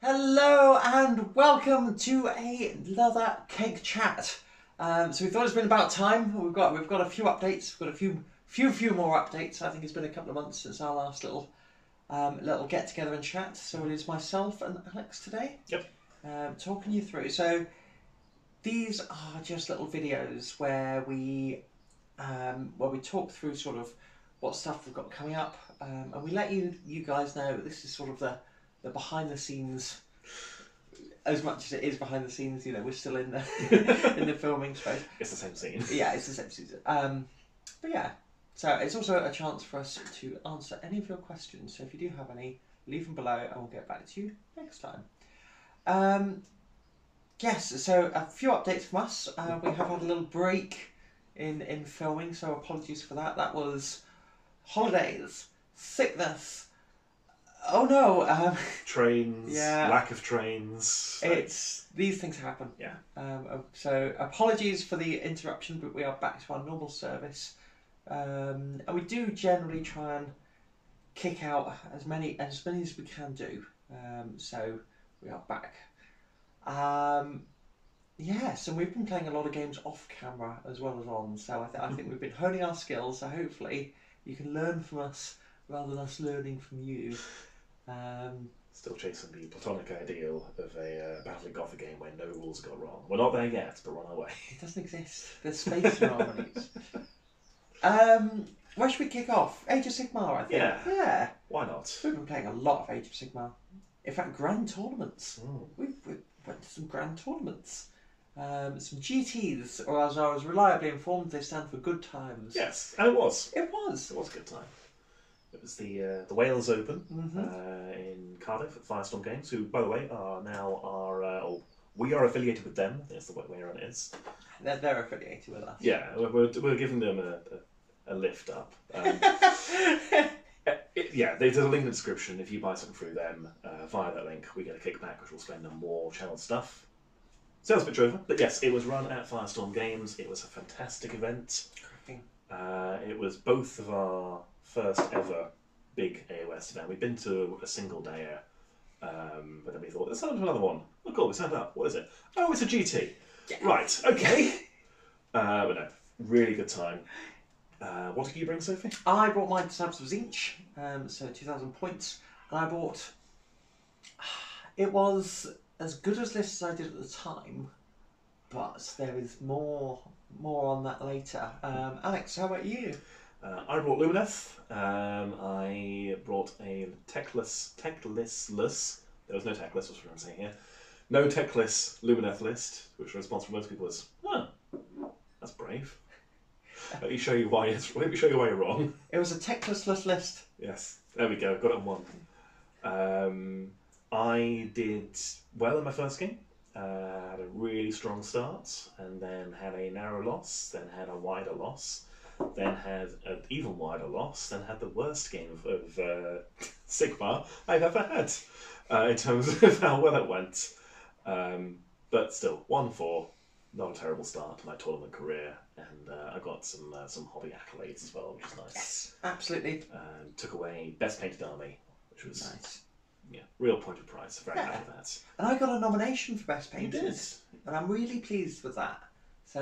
Hello and welcome to another KEG chat. So we thought it's been about time. We've got a few updates. We've got a few more updates. I think it's been a couple of months since our last little get together and chat. So it is myself and Alex today. Yep. Talking you through. So these are just little videos where we talk through sort of what stuff we've got coming up, and we let you guys know this is sort of the behind the scenes, as much as it is behind the scenes. You know, we're still in the in the filming space. It's the same scene. Yeah, it's the same scene. But yeah, so it's also a chance for us to answer any of your questions. So if you do have any, leave them below, and we'll get back to you next time. Yes, so a few updates from us. We have had a little break in filming, so apologies for that. That was holidays, sickness. Oh no! Trains, yeah, lack of trains. These things happen. Yeah. So apologies for the interruption, but we are back to our normal service, and we do generally try and kick out as many as we can do. So we are back. Yes, and we've been playing a lot of games off camera as well as on. So I think we've been honing our skills. So hopefully you can learn from us rather than us learning from you. Still chasing the platonic ideal of a battling Gothic game where no rules got wrong. We're not there yet, but we're on our way. It doesn't exist. There's space in harmonies. Where should we kick off? Age of Sigmar, I think. Yeah. Why not? We've been playing a lot of Age of Sigmar. In fact, grand tournaments. We went to some grand tournaments. Some GTs, or as I was reliably informed, they stand for good times. Yes, and it was. It was. It was a good time. It was the Wales Open in Cardiff at Firestorm Games, who, by the way, are now we are affiliated with them. That's the way around it is. They're affiliated with us. Yeah, we're giving them a lift up. There's a link in the description. If you buy something through them via that link, we get a kickback, which we'll spend on more channel stuff. Sales pitch over, but yes, it was run at Firestorm Games. It was a fantastic event. It was both of our first ever big AoS event. We've been to a single dayer, but then we thought, let's sign up to another one. Oh cool, we signed up. What is it? Oh, it's a GT. Yeah. Right, okay. But no, really good time. What did you bring, Sophie? I brought mine to Sabs of Zinch, so 2,000 points, and I bought... It was as good as lists as I did at the time, but there is more on that later. Alex, how about you? I brought Lumineth. I brought a techless. There was no techless, what I'm saying here. No techless Lumineth list, which the response from most people was, "Oh, that's brave." Let me show you why you're wrong. It was a techless list. Yes, there we go. Got it on one. I did well in my first game. Had a really strong start, and then had a narrow loss, then had a wider loss, then had an even wider loss, then had the worst game of Sigmar I've ever had in terms of how well it went. But still, 1-4, not a terrible start to my tournament career, and I got some hobby accolades as well, which is nice. Yes, absolutely. Took away Best Painted Army, which was nice. Yeah, real point of price. Very happy with that. And I got a nomination for Best Painted. You did. And I'm really pleased with that. So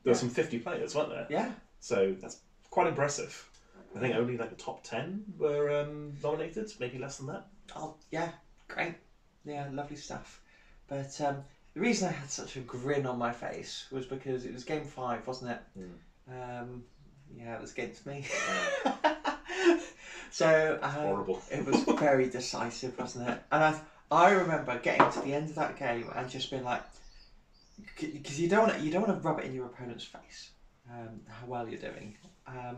there were some 50 players, weren't there? Yeah. So that's quite impressive. I think only like the top 10 were nominated, maybe less than that. Oh, yeah, great. Yeah, lovely stuff. But the reason I had such a grin on my face was because it was game 5, wasn't it? Yeah, it was against me. So horrible. It was very decisive, wasn't it? And I remember getting to the end of that game and just being like, because you don't want to rub it in your opponent's face how well you're doing,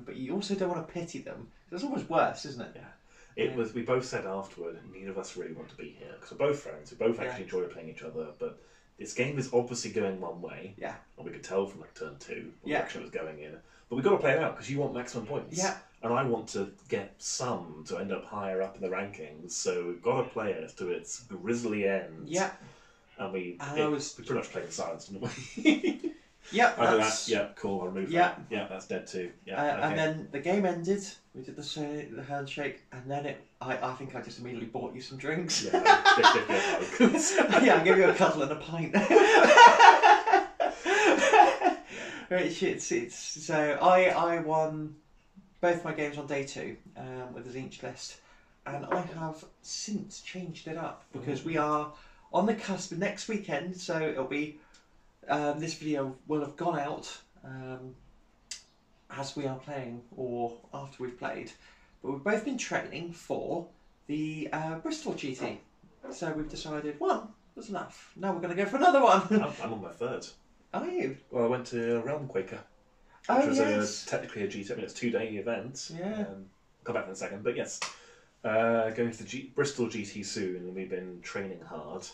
but you also don't want to pity them. It's almost worse, isn't it? Yeah. It was. We both said afterward, neither of us really want to be here because we're both friends. We both actually enjoy playing each other, but this game is obviously going one way. Yeah. And we could tell from like turn 2 what direction it was going in. But we've got to play it out because you want maximum points. Yeah. And I want to get some to end up higher up in the rankings. So we've got to play it to its grisly end. Yeah. And we pretty much played in silence, didn't we? Yeah. I did that. Yeah, cool. I'll remove that. Yeah, that's dead too. Yeah. Okay. And then the game ended. We did the handshake, and then I think I just immediately bought you some drinks. Yeah, Yeah, I'll give you a cuddle and a pint. So I won both my games on day 2 with the Zinch list, and I have since changed it up because we are on the cusp of next weekend. So it'll be this video will have gone out as we are playing or after we've played, but we've both been training for the Bristol GT. So we've decided one was enough. Now we're going to go for another one. I'm on my 3rd. Are you? Well, I went to Realm Quaker, which was technically a GT. I mean, it's a 2-day event. Yeah. I'll come back in a second, but yes, going to the Bristol GT soon, and we've been training hard.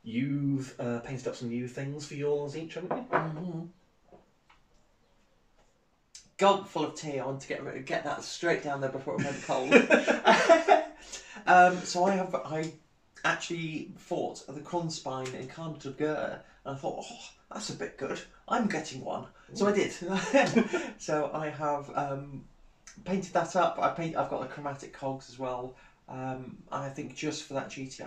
You've painted up some new things for yours each, haven't you? Mm-hmm. Gulp full of tea. I want to get that straight down there before it went cold. So I actually fought the Kronspine Incarnate of Gur, and I thought, oh, that's a bit good. I'm getting one. So I did. So I have painted that up. I've got the chromatic cogs as well. I think just for that GT,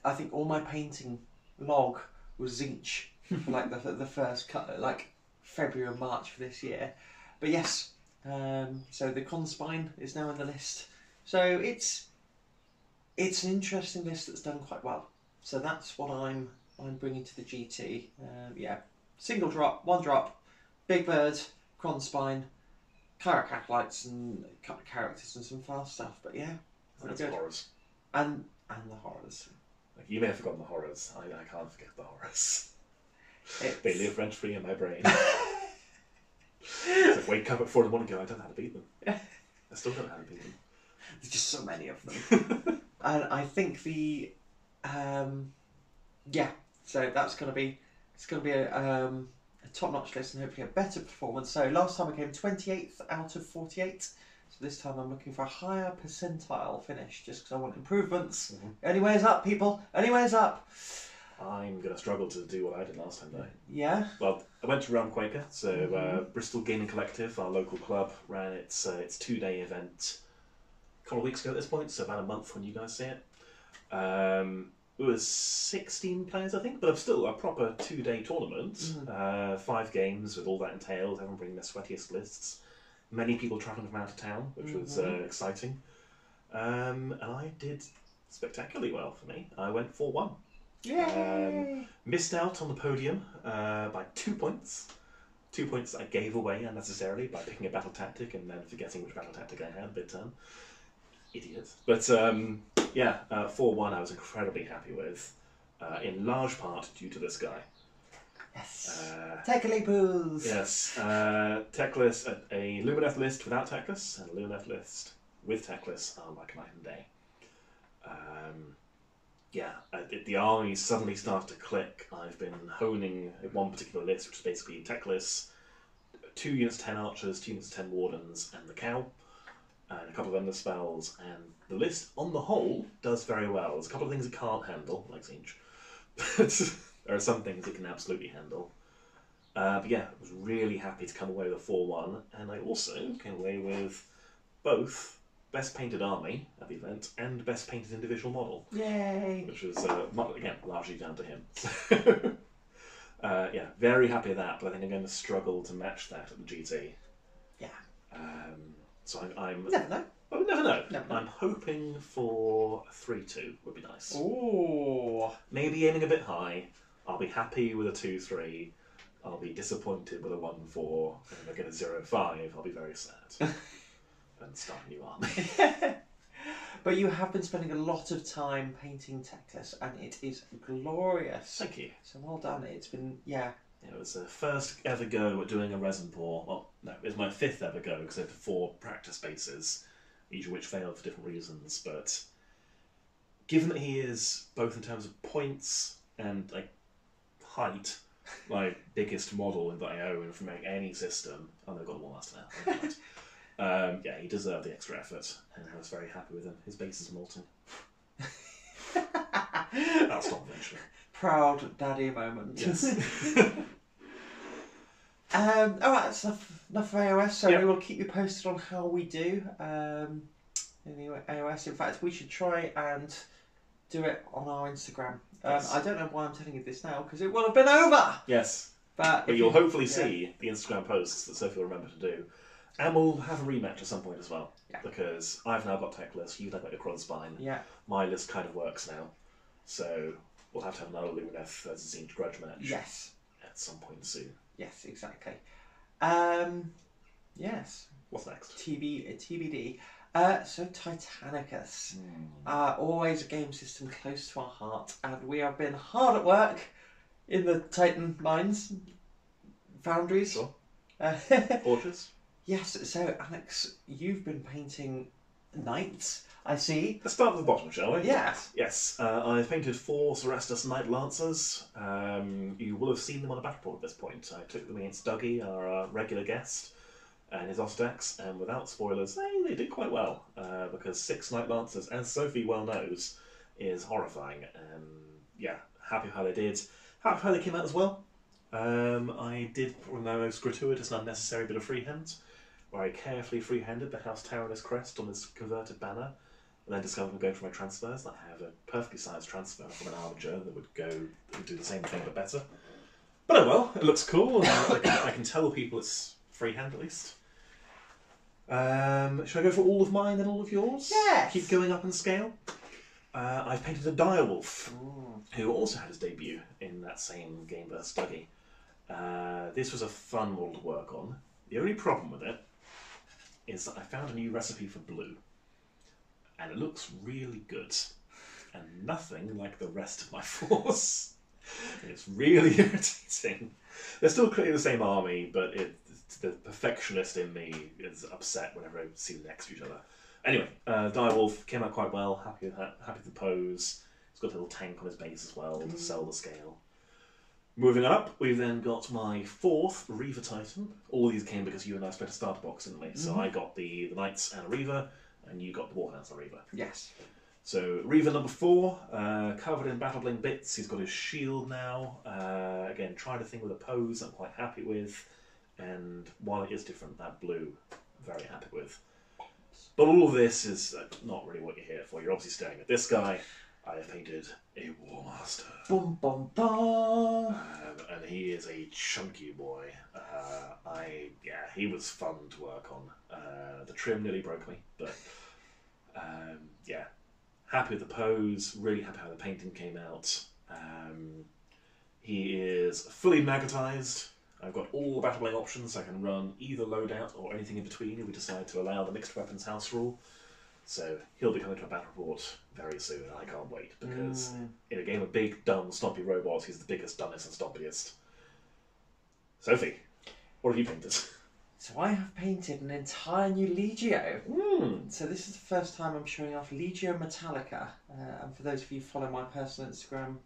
I think all my painting log was Zinch for like the first cut, like February and March for this year. But yes, so the Kronspine is now in the list. So it's an interesting list that's done quite well. So that's what I'm bringing to the GT. Yeah, single drop, 1 drop, big bird, Kronspine, Cleric Acolytes, and a couple of characters and some fast stuff. But yeah, That's good. horrors. And the horrors. Like, you may have forgotten the horrors. I can't forget the horrors. They live rent free in my brain. It's like, wake up at 4 in the morning and go, I don't know how to beat them. I still don't know how to beat them. There's just so many of them. And I think the yeah, so that's going to be a top-notch list and hopefully a better performance. So last time I came 28th out of 48. So this time I'm looking for a higher percentile finish just because I want improvements. Mm-hmm. Anyways up, people. Anyways up. I'm going to struggle to do what I did last time, though. Yeah? Well, I went to Realm Quaker, so Bristol Gaming Collective, our local club, ran its 2-day event a couple of weeks ago at this point, so about a month when you guys see it. It was 16 players, I think, but still a proper 2-day tournament. 5 games with all that entailed, everyone bringing their sweatiest lists. Many people travelling from out of town, which was exciting. And I did spectacularly well for me. I went 4-1. Yay! Missed out on the podium by 2 points. 2 points that I gave away unnecessarily by picking a battle tactic and then forgetting which battle tactic I had mid-turn. Idiot. But yeah, 4-1 I was incredibly happy with, in large part due to this guy. Yes. Techly-poos! Yes. Techless, a Lumineth list without Techless and a Lumineth list with Techless are like night and day. Yeah, the army suddenly started to click. I've been honing one particular list, which is basically Techless, 2 units 10 archers, 2 units 10 wardens, and the cow, and a couple of under spells, and the list on the whole does very well. There's a couple of things it can't handle, like Zinch, but there are some things it can absolutely handle. But yeah, I was really happy to come away with a 4-1, and I also came away with both Best Painted Army at the event and Best Painted Individual Model. Yay! Which was, again, largely down to him. Yeah, very happy with that, but I think I'm going to struggle to match that at the GT. Yeah. So I'm Never know. Oh, never know. Never know. I'm hoping for a 3-2 would be nice. Ooh. Maybe aiming a bit high. I'll be happy with a 2-3. I'll be disappointed with a 1-4. And if I get a 0-5, I'll be very sad. And start a new army. But you have been spending a lot of time painting Techless, and it is glorious. Thank you. So well done. It's been, yeah. It was the first ever go at doing a resin pour. Well, no, it was my 5th ever go because I had 4 practice bases, each of which failed for different reasons. But given that he is, both in terms of points and like height, my biggest model that I own from any system. Oh, no, I've got the Warmaster now. Yeah, he deserved the extra effort, and I was very happy with him. His base is molten. That'll stop eventually. Proud daddy moment. Yes. Alright, that's enough of AoS, so Yep. we will keep you posted on how we do. in the AoS. In fact, we should try and do it on our Instagram. Yes. I don't know why I'm telling you this now, because it will have been over! Yes. But you'll hopefully see the Instagram posts that Sophie will remember to do. And we'll have a rematch at some point as well. Yeah. Because I've now got Tech List, you've now got your Cron Spine. Yeah. My list kind of works now. So we'll have to have another Lumineth as a Zinj grudge match. Yes. At some point soon. Yes, exactly. Yes. What's next? TBD. So Titanicus. Always a game system close to our heart, and we have been hard at work in the Titan mines, foundries. Sure. Forges? Yes, so Alex, you've been painting knights, I see. Let's start at the bottom, shall we? Yes. Yes, I've painted 4 Serestus Knight Lancers. You will have seen them on a battle board at this point. I took them against Dougie, our regular guest, and his Ostax, and without spoilers, they did quite well, because 6 Knight Lancers, as Sophie well knows, is horrifying. Yeah, happy how they did. Happy how they came out as well. I did probably the most gratuitous and unnecessary bit of freehand, where I carefully freehanded the House Tyrannus crest on this converted banner, and then discovered I'm going for my transfers. I have a perfectly sized transfer from an armature that would do the same thing but better. But oh well, it looks cool, and I can tell people it's freehand at least. Should I go for all of mine and all of yours? Yes. Keep going up in scale. I've painted a direwolf, who also had his debut in that same game versus Dougie. This was a fun model to work on. The only problem with it is that I found a new recipe for blue, and it looks really good, and nothing like the rest of my force. It's really irritating. They're still creating the same army, but the perfectionist in me is upset whenever I see them next to each other. Anyway, Direwolf came out quite well, happy with that, happy with the pose. He's got a little tank on his base as well to sell the scale. Moving up, we've then got my 4th Reaver Titan. All these came because you and I split a starter box, didn't we? So I got the Knights and a Reaver, and you got the Warhouse and a Reaver. Yes. So Reaver number 4, covered in battle bling bits. He's got his shield now. Again, tried a thing with a pose I'm quite happy with. And while it is different, that blue, very happy with. But all of this is not really what you're here for. You're obviously staring at this guy. I have painted a Warmaster. Bum bum bum. And he is a chunky boy. He was fun to work on. The trim nearly broke me, but yeah, happy with the pose. Really happy how the painting came out. He is fully magnetized. I've got all the battle blade options, so I can run either loadout or anything in between if we decide to allow the mixed weapons house rule. So he'll be coming to a battle report very soon, and I can't wait, because in a game of big, dumb, stompy robots, he's the biggest, dumbest, and stompiest. Sophie, what have you painted? So I have painted an entire new Legio. So this is the first time I'm showing off Legio Metallica. And for those of you who follow my personal Instagram,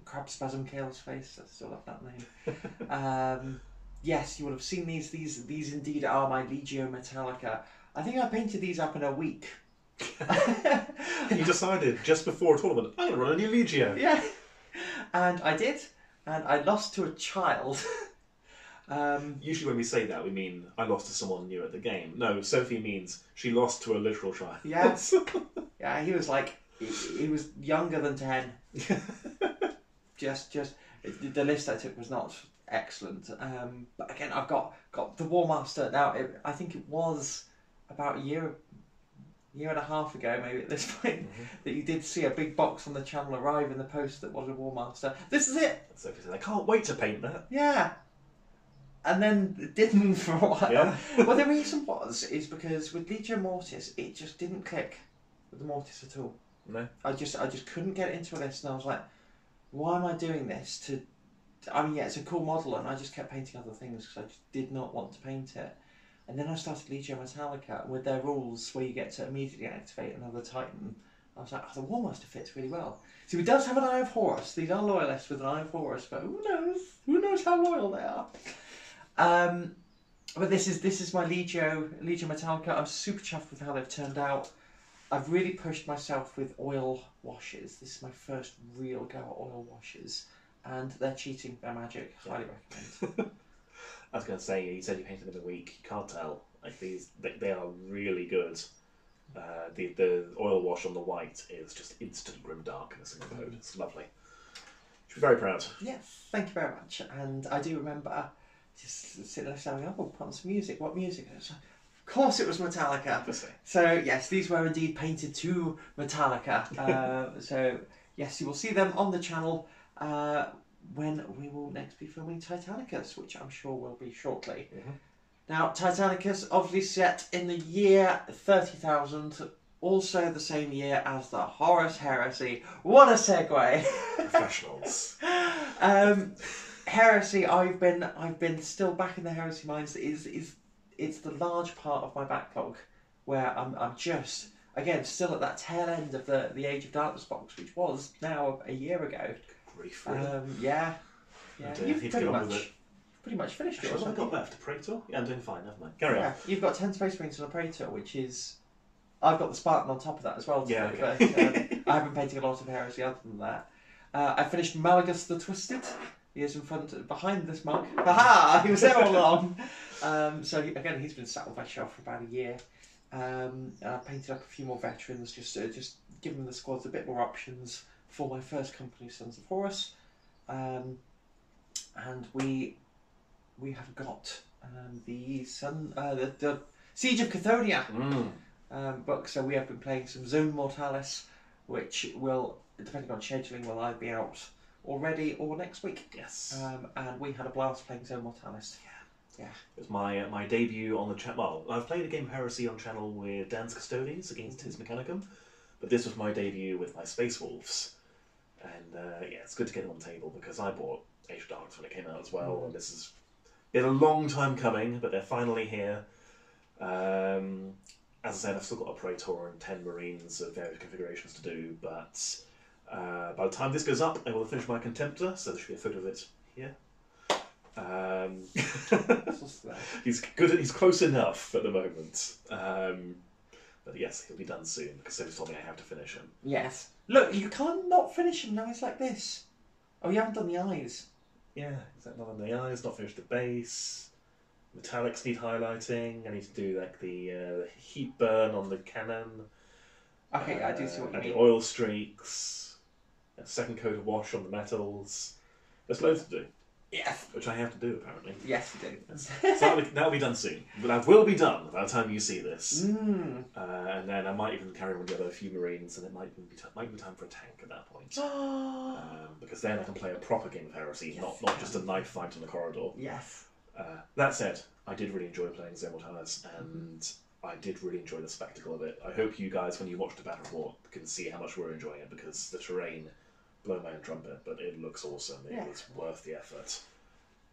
Crab Spasm Chaos Face, I still love that name. Yes, you will have seen these. These indeed are my Legio Metallica. I think I painted these up in a week. You decided just before a tournament, I'm going to run a new Legio. Yeah. And I did. And I lost to a child. Usually when we say that, we mean I lost to someone new at the game. No, Sophie means she lost to a literal child. Yes. Yeah, he was like, he was younger than 10. just the list I took was not excellent. But again, I've got the Warmaster now. I think it was about a year and a half ago, maybe at this point, that you did see a big box on the channel arrive in the post that was a Warmaster. This is it. Sophie said, I can't wait to paint that. Yeah. And then it didn't for a while. Yeah. Well, the reason is because with Legio Mortis, it just didn't click with the Mortis at all. No. I just couldn't get it into a list, and I was like, why am I doing this? I mean, yeah, it's a cool model, and I just kept painting other things because I just did not want to paint it. And then I started Legio Metallica, and with their rules where you get to immediately activate another Titan, I was like, oh, the Warmaster fits really well. So he does have an Eye of Horus. These are loyalists with an Eye of Horus, but who knows? Who knows how loyal they are? But this is my Legio Metallica. I'm super chuffed with how they've turned out. I've really pushed myself with oil washes. This is my first real go at oil washes, and they're cheating. They're magic. Highly recommend. I was going to say, you said you painted them in a week. You can't tell. Like they are really good. The oil wash on the white is just instant grim darkness in the code. It's lovely. Should be very proud. Yes, thank you very much. And I do remember just sitting there saying, "Oh, put on some music. What music?" And of course, it was Metallica. Obviously. So yes, these were indeed painted to Metallica. So yes, you will see them on the channel when we will next be filming Titanicus, which I'm sure will be shortly. Mm-hmm. Now, Titanicus obviously set in the year 30,000, also the same year as the Horus Heresy. What a segue! Professionals. Heresy. I've been still back in the Heresy mines. It's the large part of my backlog where I'm just again still at that tail end of the Age of Darkness box, which was now a year ago. Brief, really. Yeah. You've pretty much finished Actually, yours. what have I got left? A Praetor? Yeah, I'm doing fine, never mind. Carry on. You've got 10 Space Marines on a Praetor, which is... I've got the Spartan on top of that as well today, Yeah, okay. But I haven't painted a lot of Heresy other than that. I finished Malagus the Twisted. He is behind this mug. Haha! He was there all along. So again, he's been sat on my shelf for about a year. And I painted up a few more veterans, just giving the squads a bit more options for my first company, Sons of Horus. And we have got the Siege of Cathonia book. So we have been playing some Zone Mortalis, which will, depending on scheduling, will either be out already or next week. Yes. And we had a blast playing Zone Mortalis. Yeah. It was my debut on the channel. Well, I've played a game of Heresy on channel with Dan's Custodians against his Mechanicum, but this was my debut with my Space Wolves. And yeah, it's good to get them on the table because I bought Age of Darkness when it came out as well, and this has been a long time coming, but they're finally here. As I said, I've still got a Praetor and 10 Marines of various configurations to do, but by the time this goes up, I will have finished my Contemptor, so there should be a photo of it here. He's good. He's close enough at the moment, but yes, he'll be done soon because Sophie told me I have to finish him. Yes. Look, you can't not finish him now. He's like this. Oh, you haven't done the eyes. Yeah, exactly. Not on the eyes. Not finished the base. Metallics need highlighting. I need to do like the heat burn on the cannon. Okay, I do see what you mean. The oil streaks. A second coat of wash on the metals. There's loads to do. Yes. Which I have to do, apparently. Yes, you do. So that'll be done soon. But that will be done by the time you see this. Mm. And then I might even carry on with the other few Marines, and it might be time for a tank at that point. Because then I can play a proper game of Heresy, Yes, not just a knife fight in the corridor. Yes. That said, I did really enjoy playing Zemortalis, and I did really enjoy the spectacle of it. I hope you guys, when you watch the battle report, can see how much we're enjoying it, because the terrain, blow my own trumpet, but it looks awesome. It was worth the effort.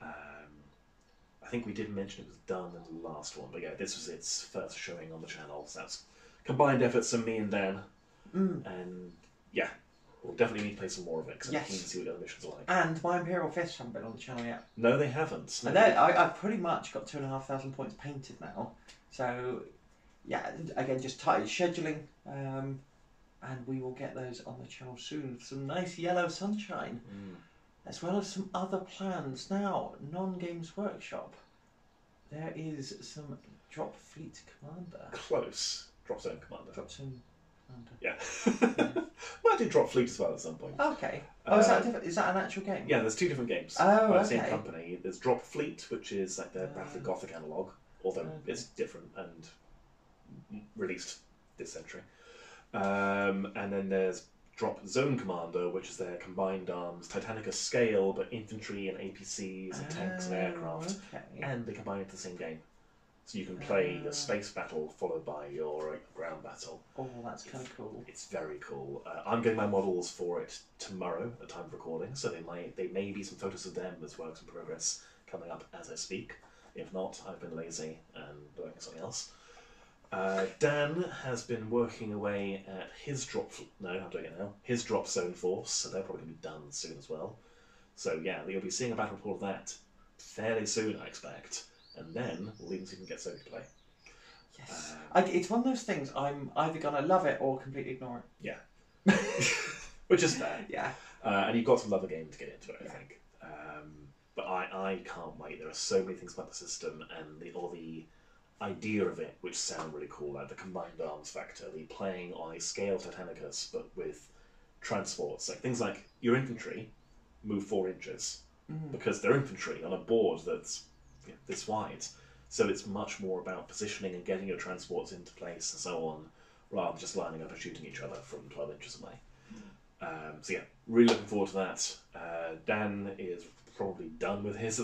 I think we did mention it was done in the last one, but yeah, this was its first showing on the channel, so that's combined efforts from me and Dan. And yeah, we'll definitely need to play some more of it, because I'm keen to see what the other missions are like. And my Imperial Fists haven't been on the channel yet. No, they haven't. No. And I've pretty much got 2,500 points painted now. So, yeah, again, just tight scheduling. And we will get those on the channel soon. Some nice yellow sunshine. As well as some other plans. Now, Non-Games Workshop. There is some Drop Fleet Commander. Close. Drop Zone Commander. Drop Zone Commander. Yeah. Might do Drop Fleet as well at some point. Okay. Oh, is that an actual game? Yeah, there's two different games. Oh, by the same company. There's Drop Fleet, which is like the Battle of Gothic analogue, although it's different and released this century. And then there's Drop Zone Commander, which is their combined arms Titanicus scale, but infantry and APCs and tanks and aircraft, and they combine into the same game. So you can play the space battle followed by your ground battle. Oh, that's kind of cool. It's very cool. I'm getting my models for it tomorrow at time of recording, so they may be some photos of them as works in progress coming up as I speak. If not, I've been lazy and doing something else. Dan has been working away at his his drop zone force, so they're probably going to be done soon as well. So yeah, you'll be seeing a battle report of that fairly soon, I expect, and then we'll even see if we can get Sophie to play. Yes. It's one of those things, I'm either going to love it or completely ignore it. Yeah. Which is fair. Yeah. And you've got to love a game to get into it, I think. But I can't wait. There are so many things about the system and all the idea of it, which sound really cool, like the combined arms factor, the playing on a scale Titanicus, but with transports, like things like your infantry move 4 inches because they're infantry on a board that's this wide. So it's much more about positioning and getting your transports into place and so on, rather than just lining up and shooting each other from 12 inches away. So yeah, really looking forward to that. Dan is probably done with his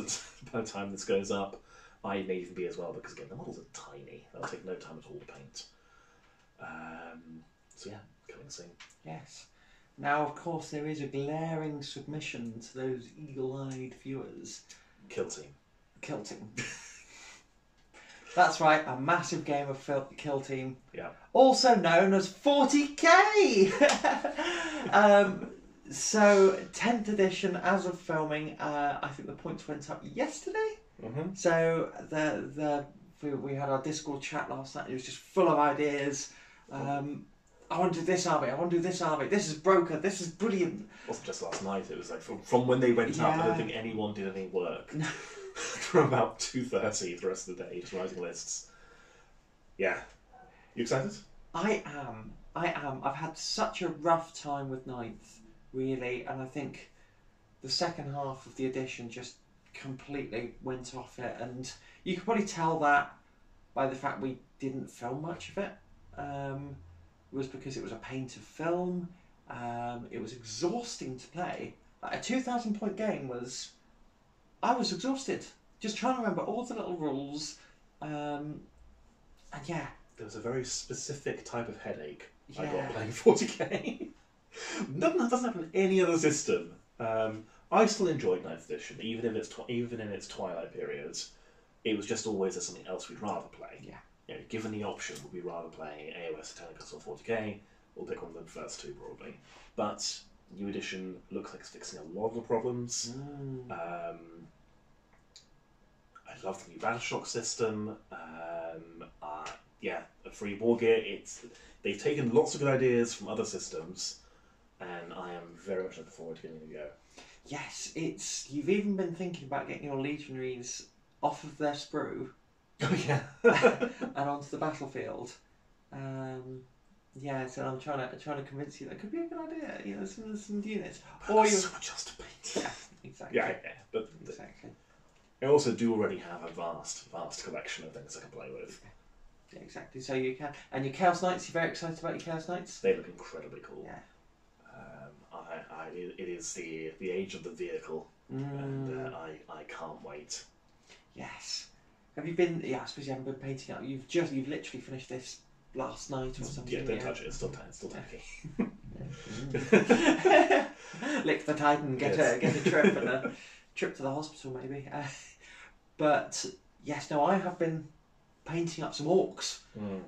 by the time this goes up. I may even be as well, because again, the models are tiny. They'll take no time at all to paint. So yeah, coming soon. Yes. Now, of course, there is a glaring submission to those eagle-eyed viewers. Kill Team. Kill Team. That's right, a massive game of Kill Team. Yeah. Also known as 40k! So, 10th edition, as of filming, I think the points went up yesterday. Mm-hmm. So, we had our Discord chat last night. It was just full of ideas. I want to do this army, I want to do this army, this is broken, this is brilliant. It wasn't just last night, it was like from when they went up, I don't think anyone did any work. From about 2:30 the rest of the day, just writing lists. Yeah. You excited? I am. I've had such a rough time with 9th, really, and I think the second half of the edition just completely went off it, and you could probably tell that by the fact we didn't film much of it. Was because it was a pain to film. It was exhausting to play. Like a 2,000 point game I was exhausted. Just trying to remember all the little rules. And yeah. There was a very specific type of headache I Yeah. got playing 40k. That doesn't happen in any other system. I still enjoyed 9th edition, even in its twilight periods. It was just always there's something else we'd rather play. Yeah. You know, given the option, would we rather play AoS, Titans or 40k? We'll pick one of the first two probably. But new edition looks like it's fixing a lot of the problems. I love the new Battleshock system. Yeah, a free war gear. They've taken lots of good ideas from other systems, and I am very much looking forward to giving it a go. Yes, you've even been thinking about getting your legionaries off of their sprue. Oh yeah. And onto the battlefield. Yeah, so I'm trying to convince you that could be a good idea. You know, some units. Or so much else to paint. Yeah, exactly. Yeah, but exactly. I also do already have a vast collection of things I can play with. Yeah, exactly. So you can, and your Chaos Knights. You're very excited about your Chaos Knights. They look incredibly cool. Yeah. It is the age of the vehicle, and I can't wait. Yes. Have you been? Yeah, I suppose you haven't been painting up. You've literally finished this last night or something. Yeah, don't touch it. It's still tacky. Lick the Titan. Get a trip and a trip to the hospital maybe. But yes, no, I have been painting up some orcs.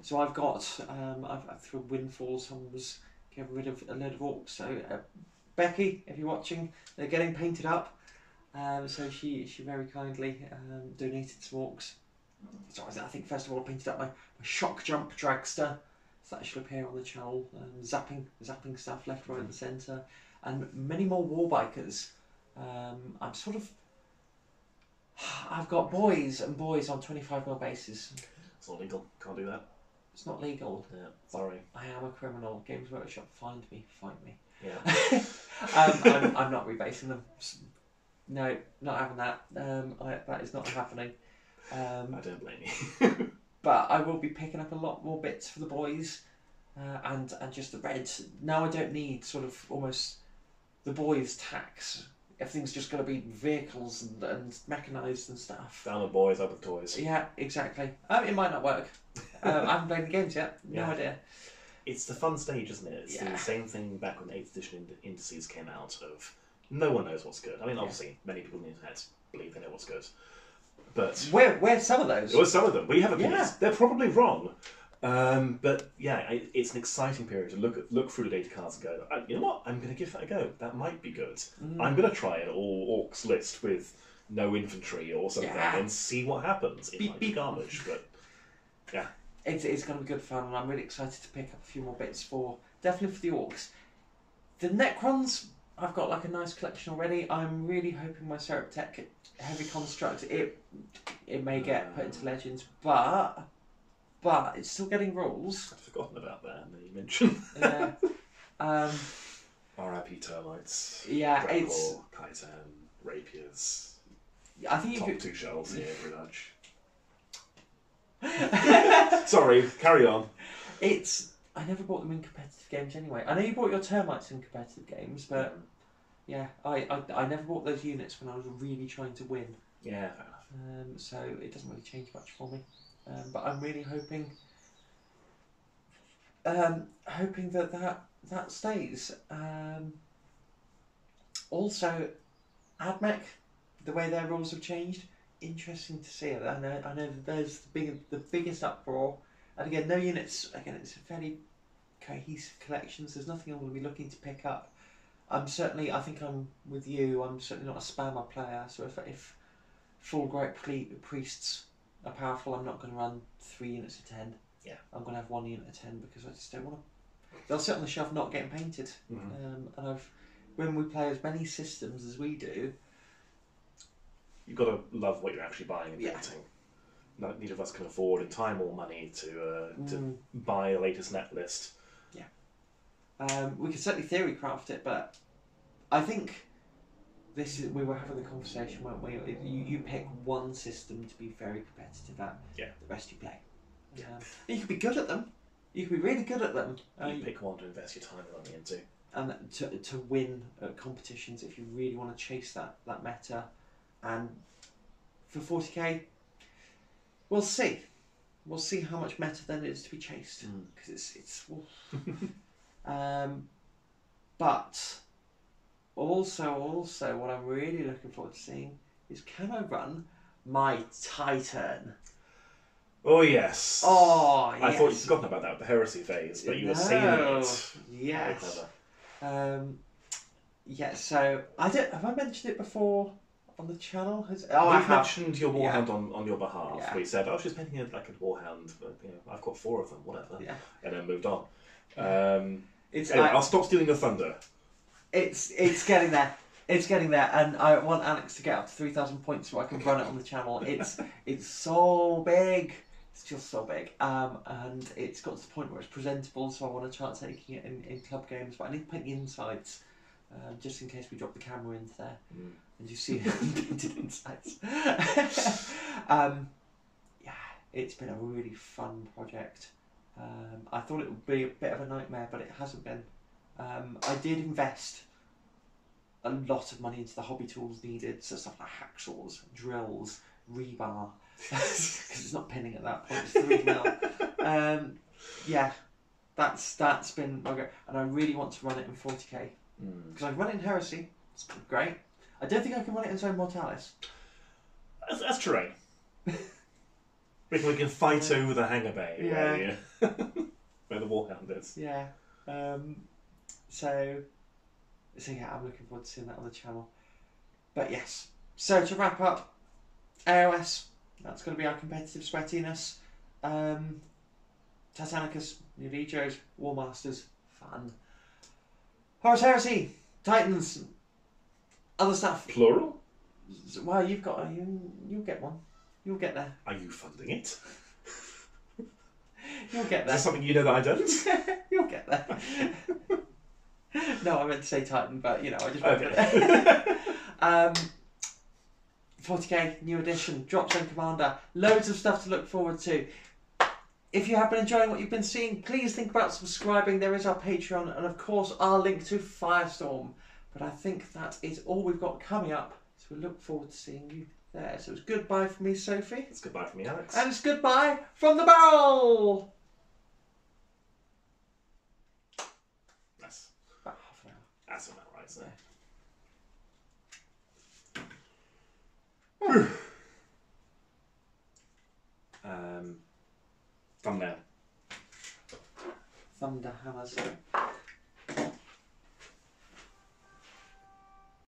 So I've got I've through Windfall. Someone was getting rid of a load of orcs. So Becky, if you're watching, they're getting painted up. So she very kindly donated some orcs. So I think first of all I painted up my shock jump dragster, so that should appear on the channel. Zapping stuff left, right, and centre, and many more war bikers. I've got boys on 25mm bases. It's not legal. Can't do that. It's not legal. Yeah, sorry. I am a criminal. Games Workshop, find me, fight me. Yeah. I'm not rebasing them. No, not having that. That is not happening. I don't blame you. But I will be picking up a lot more bits for the boys, and just the reds. Now I don't need sort of almost the boys' tax. Everything's just going to be vehicles and mechanised and stuff. Down with boys, up with toys. Yeah, exactly. It might not work. I haven't played the games yet. No idea. It's the fun stage, isn't it? It's the same thing back when 8th edition indices came out of no one knows what's good. I mean, obviously, many people on the internet believe they know what's good. But where's some of those? Well, some of them. We have opinions. Yeah. They're probably wrong. But yeah, it's an exciting period to look through the data cards and go, you know what, I'm going to give that a go. That might be good. I'm going to try an all orcs list with no infantry or something and see what happens. It might be garbage, but yeah. It's going to be good fun, and I'm really excited to pick up a few more bits definitely for the orcs. The Necrons, I've got like a nice collection already. I'm really hoping my Seraptech heavy construct, it may get put into Legends, but but it's still getting rules. I'd forgotten about that, and then you mentioned. Yeah. R.I.P. termites. Yeah, Red it's. Claw, Chitin, rapiers. I think Top you could. 2 shells here, pretty much. Sorry, carry on. I never bought them in competitive games anyway. I know you bought your termites in competitive games, but yeah, I never bought those units when I was really trying to win. Yeah, fair enough. So it doesn't really change much for me. But I'm really hoping that stays. Also, AdMech, the way their rules have changed, interesting to see. I know that there's the biggest uproar, and again, no units. Again, it's a fairly cohesive collection. So there's nothing I'm going to be looking to pick up. I think I'm with you. I'm certainly not a spammer player. So if full great priests are powerful, I'm not going to run 3 units of 10. Yeah, I'm going to have 1 unit of 10 because I just don't want to. They'll sit on the shelf not getting painted. And when we play as many systems as we do, you've got to love what you're actually buying and painting. Neither of us can afford in time or money to buy the latest net list. Yeah. We could certainly theory craft it, but I think we were having the conversation, weren't we? You pick one system to be very competitive at. Yeah. The rest you play. Yeah. You could be good at them. You could be really good at them. You pick one to invest your time and money into. And to win at competitions if you really want to chase that meta. And for 40k, we'll see. We'll see how much meta then is to be chased. Because it's but also what I'm really looking forward to seeing is, can I run my Titan? Oh yes. Oh yes. I thought you'd forgotten about that with the heresy phase, but you were saving it. Yes. Yeah. So have I mentioned it before on the channel? We've mentioned your warhound on your behalf. Yeah. We said, she's painting it like a warhound, but I've got 4 of them, whatever. Yeah. And then moved on. Anyway, I'll stop stealing your thunder. It's getting there. It's getting there, and I want Alex to get up to 3,000 points so I can run it on the channel. It's so big. It's just so big, and it's got to the point where it's presentable. So I want to start taking it in club games, but I need to paint the insides, just in case we drop the camera into there and you see the painted insides. Yeah, it's been a really fun project. I thought it would be a bit of a nightmare, but it hasn't been. I did invest a lot of money into the hobby tools needed, so stuff like hacksaws, drills, rebar, because it's not pinning at that point, it's 3 mil. Yeah, that's been okay. And I really want to run it in 40k, because I've run it in Heresy, it's been great. I don't think I can run it in Zone Mortalis. That's terrain. We can fight over the hangar bay where the warhound is. Yeah. So yeah, I'm looking forward to seeing that on the channel. But yes, so to wrap up, AoS, that's going to be our competitive sweatiness. Titanicus, new Legos, Warmasters, fun. Horus Heresy, Titans, other stuff. Plural? Well, you'll get one. You'll get there. Are you funding it? You'll get there. Is that something you know that I don't? You'll get there. No, I meant to say Titan, but I just went okay. with it. 40k, new edition, Drop Zone Commander, loads of stuff to look forward to. If you have been enjoying what you've been seeing, please think about subscribing. There is our Patreon and, of course, our link to Firestorm. But I think that is all we've got coming up, so we look forward to seeing you there. So it's goodbye from me, Sophie. It's goodbye from me, Alex. And it's goodbye from the barrel! Nice. About half an hour. That's about right, so. Thumbnail. Thunder hammers.